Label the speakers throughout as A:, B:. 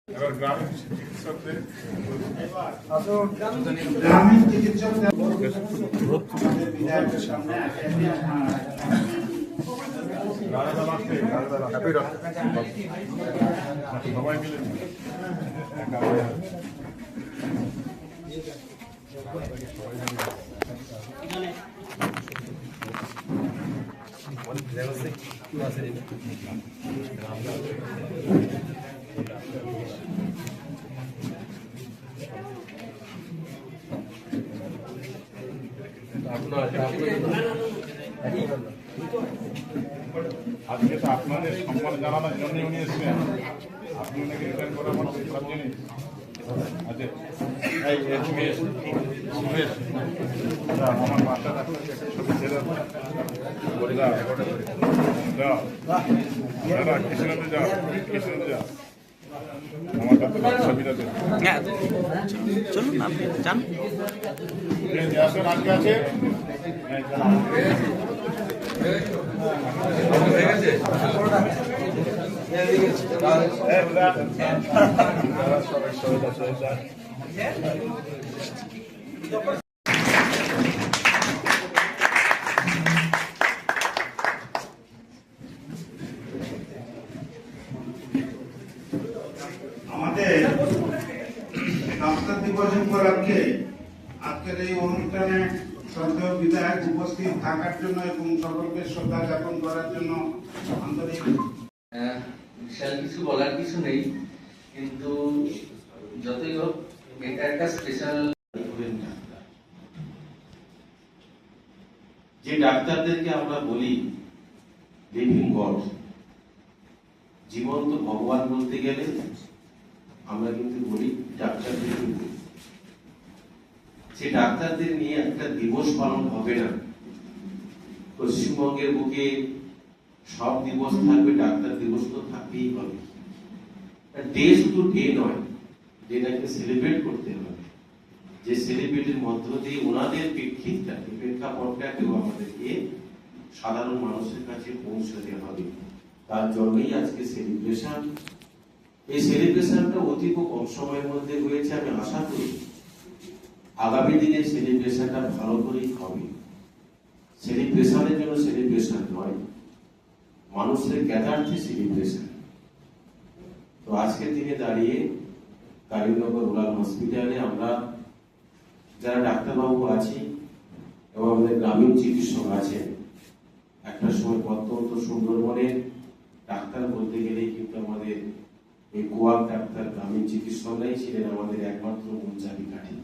A: এবার গ্রামীণ চিকিৎসকদের বিধায়কের সামনে সবাই মিলে আজকে তো আপনাদের সম্মান জানানোর জন্য উনি এসেছেন। আপনি ওনাকে রিটার্ন করা আমার সব জিনিস আছে। আমার বাচ্চাটা ছবি ছেড়ে কৃষ্ণতে যাও, কৃষ্ণতে যাও। আমারটা তো ছবিটা
B: চলুন আপনি যান।
A: আজকে আছে আমাদের ডাক্তার দিবস উপলক্ষে আজকের এই অনুষ্ঠানে শ্রদ্ধেয় বিধায়ক উপস্থিত থাকার জন্য এবং সকলকে শ্রদ্ধা জ্ঞাপন করার জন্য আন্তরিক
C: বিশাল কিছু বলার কিছু নেই, কিন্তু যতই হোক এটা একটা স্পেশাল।
D: যে ডাক্তারদেরকে আমরা বলি লিভিং গড, জীবন্ত ভগবান বলতে গেলে আমরা কিন্তু বলি ডাক্তারদের। সে ডাক্তারদের নিয়ে একটা দিবস পালন হবে না। পশ্চিমবঙ্গের বুকে সব দিবস থাকবে, ডাক্তার দিবস তো থাকতেই হবে। ডে শুধু ডে নয়, ডেটাকে সেলিব্রেট করতে হবে। যে সেলিব্রেটের মধ্য দিয়ে ওনাদের প্রেক্ষাপটটাকেও আমাদেরকে সাধারণ মানুষের কাছে পৌঁছাতে হবে। তার জন্যই আজকে সেলিব্রেশন। এই সেলিব্রেশনটা অতি কম সময়ের মধ্যে হয়েছে। আমি আশা করি আগামী দিনে সেলিব্রেশনটা ভালো করেই হবে। সেলিব্রেশনের জন্য সেলিব্রেশন নয়, মানুষের জ্ঞাতার্থে সেলিব্রেশন। তো আজকের দিনে দাঁড়িয়ে কালীনগর রুরাল হসপিটালে আমরা যারা ডাক্তারবাবু আছি এবং আমাদের গ্রামীণ চিকিৎসক আছেন, একটা সময় অত্যন্ত সুন্দরবনের ডাক্তার বলতে গেলেই কিন্তু আমাদের এই গোয়ার ডাক্তার গ্রামীণ চিকিৎসকরাই ছিলেন আমাদের একমাত্র মূল চাবিকাঠি।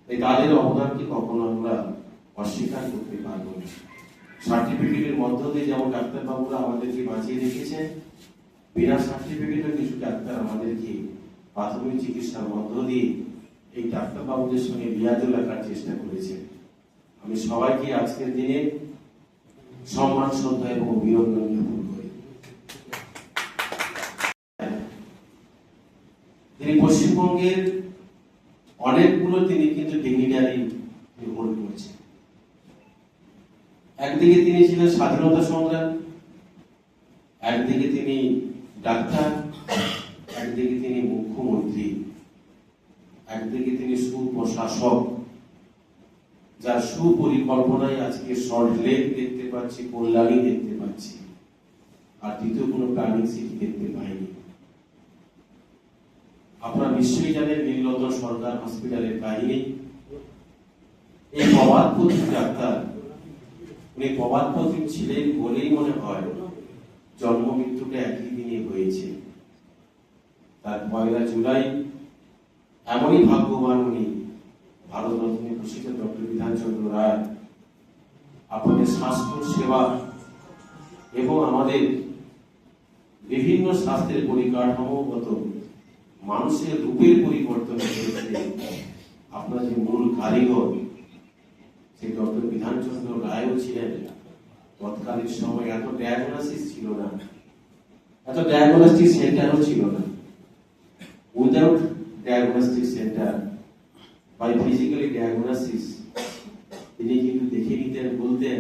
D: তাদের অবদানকে কখনো আমরা অস্বীকার করতে পারবো না। সার্টিফিকেটের মধ্য দিয়ে যেমন ডাক্তারবাবুরা আমাদেরকে বাঁচিয়ে রেখেছেন, বিনা সার্টিফিকেটের কিছু ডাক্তার আমাদেরকে প্রাথমিক চিকিৎসার মধ্য দিয়ে এই ডাক্তারবাবুদের সঙ্গে লিয়াজোল রাখার চেষ্টা করেছেন। আমি সবাইকে আজকের দিনে সম্মান, শ্রদ্ধা এবং অভিনন্দন জ্ঞাপন করি। তিনি পশ্চিমবঙ্গের অনেকগুলো তিনি কিন্তু ডিগনিটারি হোল্ড করছেন। একদিকে তিনি ছিলেন স্বাধীনতা সংগ্রাম, একদিকে তিনি ডাক্তার, একদিকে তিনি মুখ্যমন্ত্রী, একদিকে তিনি সুপ্রশাসক, যার সুপরিকল্পনায় আজকে সল্ট লেক দেখতে পাচ্ছি, কল্যাণী দেখতে পাচ্ছি, আর দ্বিতীয় কোনো প্ল্যানিং সিটি দেখতে পাইনি। আপনারা নিশ্চয়ই জানেন নীলরতন সরকার হসপিটালের কাহিনী। এই প্রবাদপত্রী ডাক্তার, উনি প্রবাদপত্রী ছিলেন বলেই মনে হয় জন্ম মৃত্যুটা একই দিনে হয়েছে। তার 1 জুলাই এমনই ভাগ্যবান উনি, ভারতরত্নে ভূষিত ডক্টর বিধানচন্দ্র রায় আপনাদের স্বাস্থ্য সেবা এবং আমাদের বিভিন্ন স্বাস্থ্যের পরিকাঠামোগত মানুষের রূপের পরিবর্তন করেছে। আপনার যে মূল কারিগর সেই ডক্টর বিধানচন্দ্র রায়ও ছিলেন। তৎকালীন সময় এত ডায়াগনোসিস ছিল না, এত ডায়াগনস্টিক সেন্টারও ছিল না। Without diagnostic centre by physically diagnosis তিনি কিন্তু দেখে নিতেন, বলতেন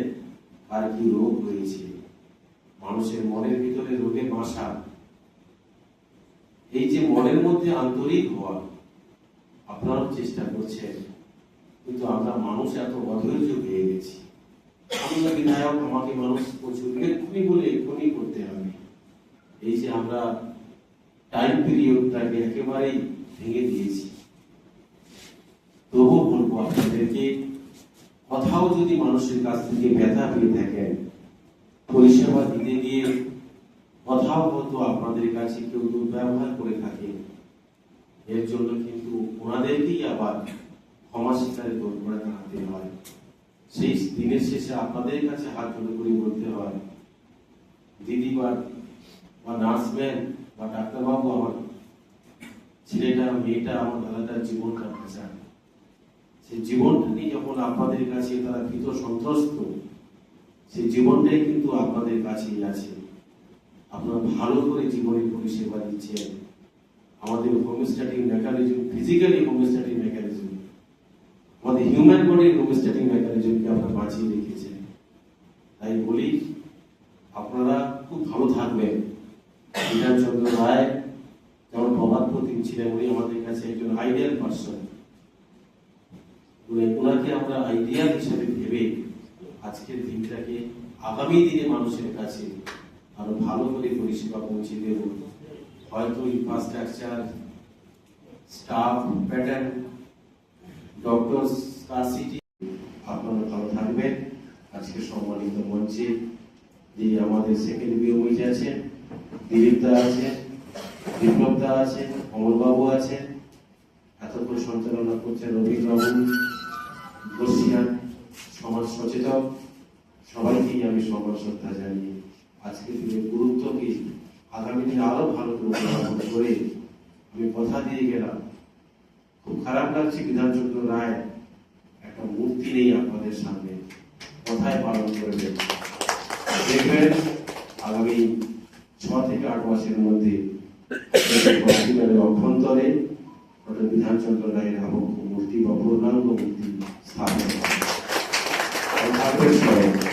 D: আর কি রোগ হয়েছে। মানুষের মনের ভিতরে রোগের বাসা এই যে মনের মধ্যে আন্তরিক হওয়া, আপনারাও চেষ্টা করছেন, কিন্তু আমরা মানুষ এত অধৈর্য হয়ে গেছি। আমি না বিধায়ক, আমাকে মানুষ প্রচুর এক্ষুনি বলে এক্ষুনি করতে হবে, এই যে আমরা টাইম পিরিয়ডটাকে একেবারেই ভেঙে দিয়েছি। তবু বলবো আপনাদেরকে, কোথাও যদি মানুষের কাছ থেকে ব্যথা পেয়ে থাকেন, পরিষেবা দিতে গিয়ে কোথাও হয়তো আপনাদের কাছে কেউ দুর্ব্যবহার করে থাকে, এর জন্য কিন্তু ওনাদেরকেই আবার ক্ষমা স্বীকারের দরকার দাঁড়াতে হয়। সেই দিনের শেষে আপনাদের কাছে হাত জোড় করে বলতে হয়, দিদি বা নার্সম্যান বা ডাক্তারবাবু, আমার ছেলেটা মেয়েটা আমার দাদাটার জীবনটা বাঁচান। সেই জীবনটা নিয়ে যখন আপনাদের কাছে তারা ভীত সন্ত্রস্ত, সেই জীবনটাই কিন্তু আপনাদের কাছেই আছে। আপনারা ভালো করে জীবনের পরিষেবা দিচ্ছেন। আমাদের homeostatic mechanism, physically homeostatic mechanism, আমাদের হিউম্যান বডির হোমিওস্ট্যাটিক মেকানিজমকে আপনারা বাঁচিয়ে রেখেছেন। তাই বলি, আপনারা খুব ভালো থাকবেন। বিধানচন্দ্র রায় যেমন প্রভাত প্রতিম ছিলেন, উনি আমাদের কাছে একজন আইডিয়াল পার্সন। ওনাকে আমরা আইডিয়াল হিসেবে ভেবে আজকের দিনটাকে আগামী দিনে মানুষের কাছে আরো ভালো করে পরিষেবা পৌঁছে দেব। হয়তো infrastructure, staff pattern, doctor scarcity, আপনারা ভালো থাকবেন। আজকে সম্মানিত মঞ্চে যে আমাদের সেকেন্ড বিওমিজ আছেন, দিলীপ দা আছেন, বিপ্লব দা আছেন, অমরবাবু আছেন, এতক্ষণ সঞ্চালনা করছেন রবীন্দ্রবাবু, বর্ষিয়ান সমাজ সচেতক, সবাইকেই আমি সম্মান শ্রদ্ধা জানিয়ে আজকে দিনের গুরুত্বকে আগামী দিনে আরো ভালো করে আমি কথা দিয়ে গেলাম। খুব খারাপ লাগছে, বিধানচন্দ্র রায় একটা মূর্তি নেই আপনাদের সামনে, কথায় পালন করবেন। দেখবেন আগামী 6 থেকে 8 মাসের মধ্যে অভ্যন্তরে বিধানচন্দ্র রায়ের আবক্ষ মূর্তি বা পূর্ণাঙ্গ মূর্তি স্থাপন হবে।